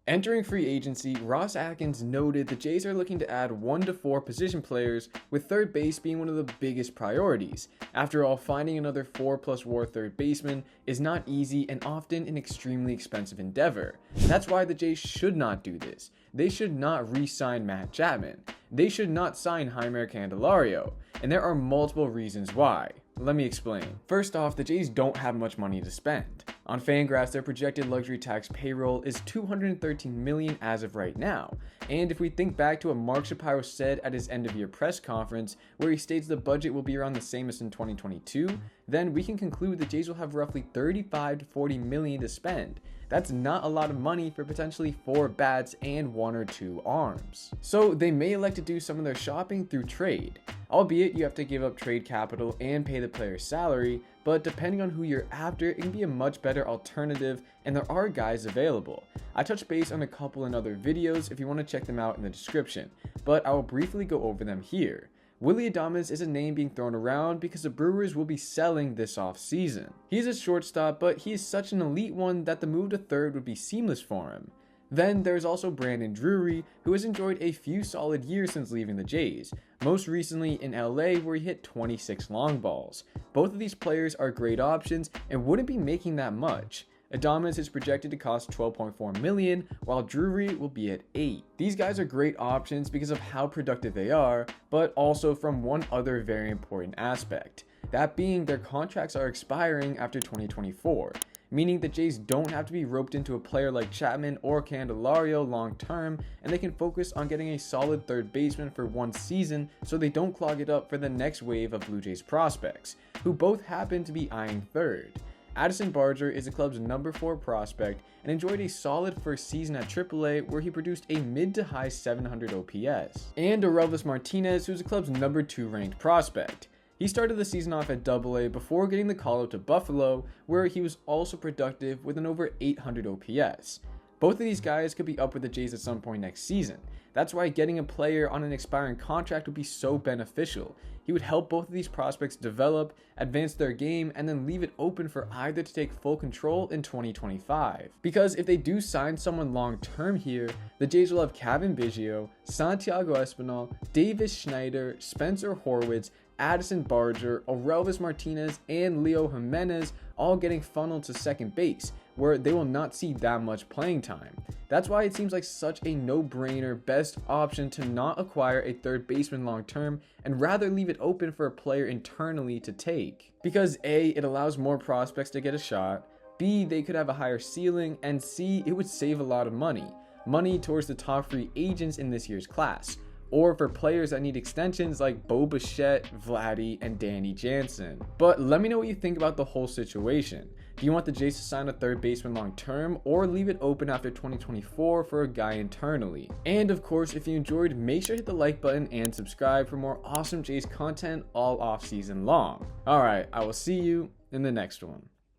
Entering free agency, Ross Atkins noted the Jays are looking to add 1 to 4 position players, with third base being one of the biggest priorities. After all, finding another 4+ WAR third baseman is not easy and often an extremely expensive endeavor. That's why the Jays should not do this. They should not re-sign Matt Chapman. They should not sign Jeimer Candelario. And there are multiple reasons why. Let me explain. First off, the Jays don't have much money to spend. On Fangraphs, their projected luxury tax payroll is $213 million as of right now. And if we think back to what Mark Shapiro said at his end-of-year press conference, where he states the budget will be around the same as in 2022, then we can conclude the Jays will have roughly $35 to $40 million to spend. That's not a lot of money for potentially 4 bats and 1 or 2 arms. So they may elect to do some of their shopping through trade. Albeit you have to give up trade capital and pay the player's salary, but depending on who you're after, it can be a much better alternative, and there are guys available. I touched base on a couple in other videos if you want to check them out in the description, but I will briefly go over them here. Willy Adames is a name being thrown around because the Brewers will be selling this offseason. He's a shortstop, but he is such an elite one that the move to third would be seamless for him. Then there's also Brandon Drury, who has enjoyed a few solid years since leaving the Jays, most recently in LA where he hit 26 long balls. Both of these players are great options and wouldn't be making that much. Adames is projected to cost $12.4 million, while Drury will be at $8. These guys are great options because of how productive they are, but also from one other very important aspect. That being their contracts are expiring after 2024. Meaning the Jays don't have to be roped into a player like Chapman or Candelario long term, and they can focus on getting a solid third baseman for one season so they don't clog it up for the next wave of Blue Jays prospects, who both happen to be eyeing third. Addison Barger is the club's number 4 prospect and enjoyed a solid first season at AAA where he produced a mid to high 700 OPS. And Orelvis Martinez, who's the club's number 2 ranked prospect. He started the season off at AA before getting the call up to Buffalo, where he was also productive with an over 800 OPS. Both of these guys could be up with the Jays at some point next season. That's why getting a player on an expiring contract would be so beneficial. He would help both of these prospects develop, advance their game, and then leave it open for either to take full control in 2025. Because if they do sign someone long term here, the Jays will have Kevin Biggio, Santiago Espinal, Davis Schneider, Spencer Horwitz, Addison Barger, Orelvis Martinez, and Leo Jimenez all getting funneled to second base, where they will not see that much playing time. That's why it seems like such a no-brainer best option to not acquire a third baseman long term and rather leave it open for a player internally to take. Because A, it allows more prospects to get a shot, B, they could have a higher ceiling, and C, it would save a lot of money. Money towards the top free agents in this year's class, or for players that need extensions like Bo Bichette, Vladdy, and Danny Jansen. But let me know what you think about the whole situation. Do you want the Jays to sign a third baseman long term, or leave it open after 2024 for a guy internally? And of course, if you enjoyed, make sure to hit the like button and subscribe for more awesome Jays content all off season long. Alright, I will see you in the next one.